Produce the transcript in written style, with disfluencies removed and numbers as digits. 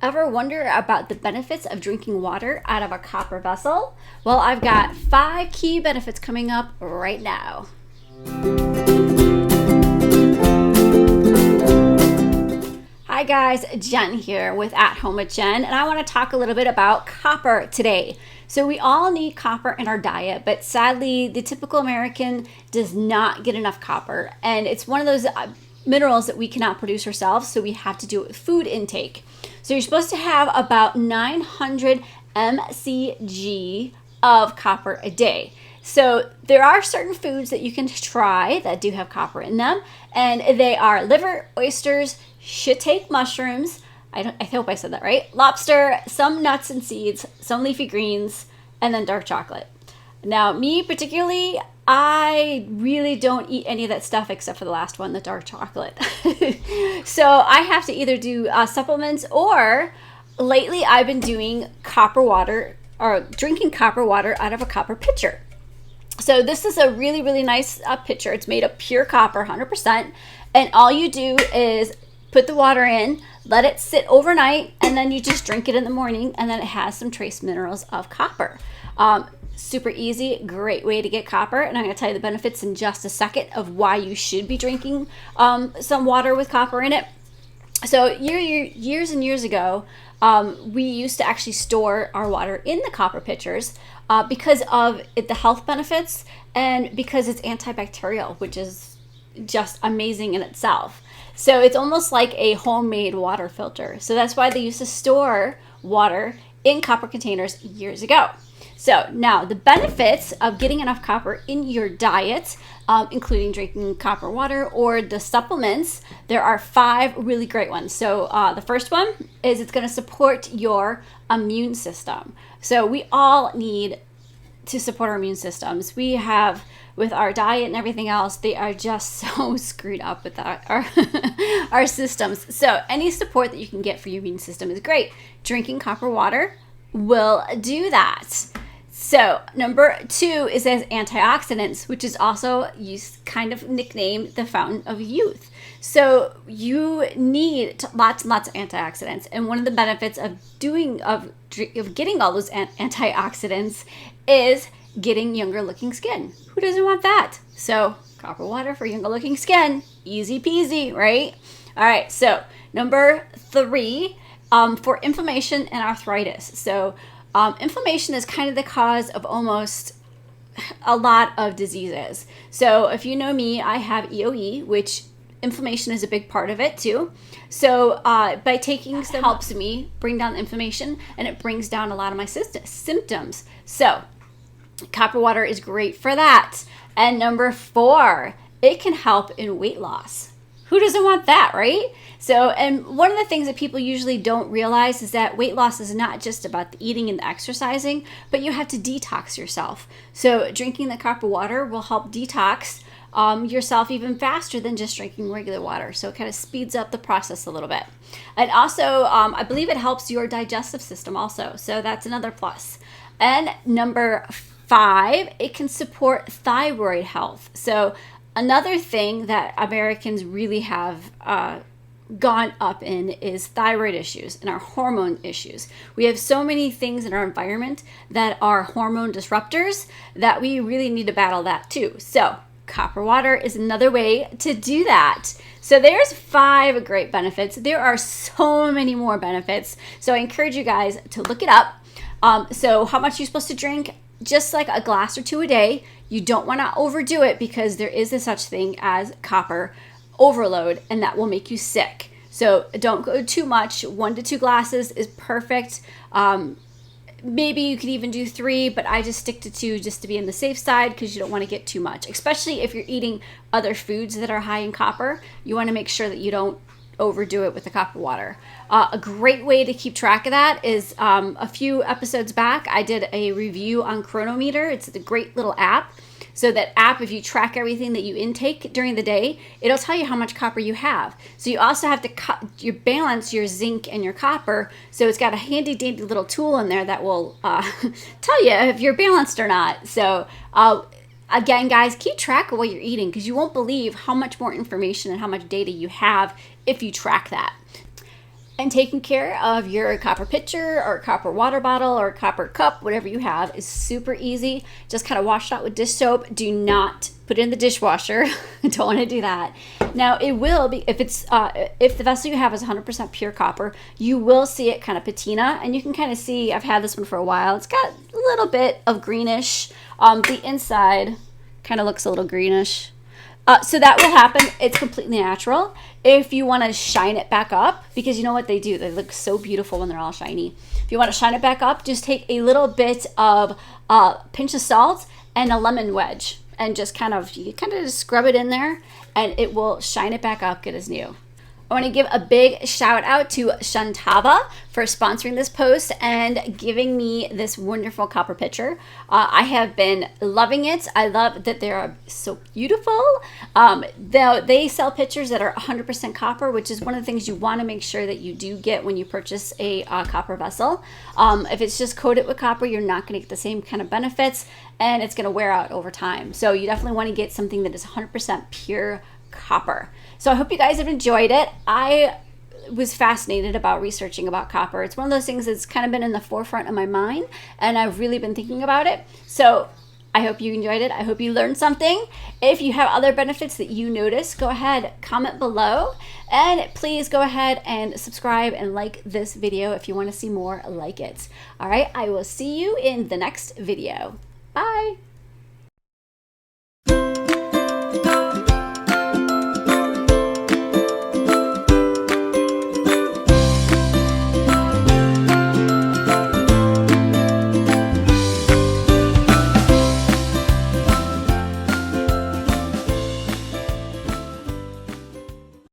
Ever wonder about the benefits of drinking water out of a copper vessel? Well, I've got 5 key benefits coming up right now. Hi guys, Jen here with At Home with Jen, and I want to talk a little bit about copper today. So we all need copper in our diet, but sadly the typical American does not get enough copper, and it's one of those minerals that we cannot produce ourselves, so we have to do it with food intake. So you're supposed to have about 900 mcg of copper a day. So there are certain foods that you can try that do have copper in them, and they are liver, oysters, shiitake mushrooms, I hope I said that right, lobster, some nuts and seeds, some leafy greens, and then dark chocolate. Now, me particularly, I really don't eat any of that stuff except for the last one, the dark chocolate. So I have to either do supplements, or lately I've been doing copper water, or drinking copper water out of a copper pitcher. So this is a really, really nice pitcher. It's made of pure copper, 100%. And all you do is put the water in, let it sit overnight, and then you just drink it in the morning, and then it has some trace minerals of copper. Super easy, great way to get copper, and I'm going to tell you the benefits in just a second of why you should be drinking some water with copper in it. So years and years ago, we used to actually store our water in the copper pitchers because of the health benefits and because it's antibacterial, which is just amazing in itself. So it's almost like a homemade water filter. So that's why they used to store water in copper containers years ago. So now the benefits of getting enough copper in your diet, including drinking copper water or the supplements, there are 5 really great ones. So the first one is it's going to support your immune system. So we all need to support our immune systems. We have, with our diet and everything else, they are just so screwed up with our systems. So any support that you can get for your immune system is great. Drinking copper water will do that. So number 2 is as antioxidants, which is also used kind of nicknamed the fountain of youth. So you need lots and lots of antioxidants, and one of the benefits of getting all those antioxidants is getting younger looking skin. Who doesn't want that? So copper water for younger looking skin, easy peasy, right? All right, so number 3, for inflammation and arthritis. So inflammation is kind of the cause of almost a lot of diseases. So if you know me, I have EOE, which inflammation is a big part of it too. So by taking some helps me bring down inflammation, and it brings down a lot of my symptoms. So copper water is great for that. And number 4, it can help in weight loss. Who doesn't want that, right? So, and one of the things that people usually don't realize is that weight loss is not just about the eating and the exercising, but you have to detox yourself. So drinking the copper water will help detox yourself even faster than just drinking regular water. So it kind of speeds up the process a little bit. And also, I believe it helps your digestive system also. So that's another plus. And number 5, it can support thyroid health. So another thing that Americans really have gone up in is thyroid issues and our hormone issues. We have so many things in our environment that are hormone disruptors that we really need to battle that too. So copper water is another way to do that. So there's 5 great benefits. There are so many more benefits. So I encourage you guys to look it up. So how much you're supposed to drink? Just like a glass or 2 a day. You don't want to overdo it because there is a such thing as copper overload, and that will make you sick. So don't go too much. 1 to 2 glasses is perfect. Maybe you could even do 3, but I just stick to 2 just to be on the safe side because you don't want to get too much, especially if you're eating other foods that are high in copper. You want to make sure that you don't overdo it with the copper water. A great way to keep track of that is a few episodes back, I did a review on Chronometer. It's a great little app. So that app, if you track everything that you intake during the day, it'll tell you how much copper you have. So you also have to balance your zinc and your copper. So it's got a handy dandy little tool in there that will tell you if you're balanced or not. So again, guys, keep track of what you're eating because you won't believe how much more information and how much data you have if you track that. And taking care of your copper pitcher or copper water bottle or copper cup, whatever you have, is super easy. Just kind of wash it out with dish soap. Do not put it in the dishwasher. Don't want to do that. Now it will be, if the vessel you have is 100% pure copper, you will see it kind of patina, and you can kind of see, I've had this one for a while. It's got a little bit of greenish. The inside kind of looks a little greenish. So that will happen. It's completely natural. If you want to shine it back up, because you know what they do, they look so beautiful when they're all shiny. If you want to shine it back up, just take a little bit of pinch of salt and a lemon wedge, and just kind of just scrub it in there, and it will shine it back up, good as new. I want to give a big shout out to Shantava for sponsoring this post and giving me this wonderful copper pitcher. I have been loving it. I love that they're so beautiful. They sell pitchers that are 100% copper, which is one of the things you want to make sure that you do get when you purchase a copper vessel. If it's just coated with copper, you're not going to get the same kind of benefits, and it's going to wear out over time. So you definitely want to get something that is 100% pure copper. So I hope you guys have enjoyed it. I was fascinated about researching about copper. It's one of those things that's kind of been in the forefront of my mind, and I've really been thinking about it. So I hope you enjoyed it. I hope you learned something. If you have other benefits that you notice, go ahead, comment below, and please go ahead and subscribe and like this video if you want to see more like it. All right, I will see you in the next video. Bye.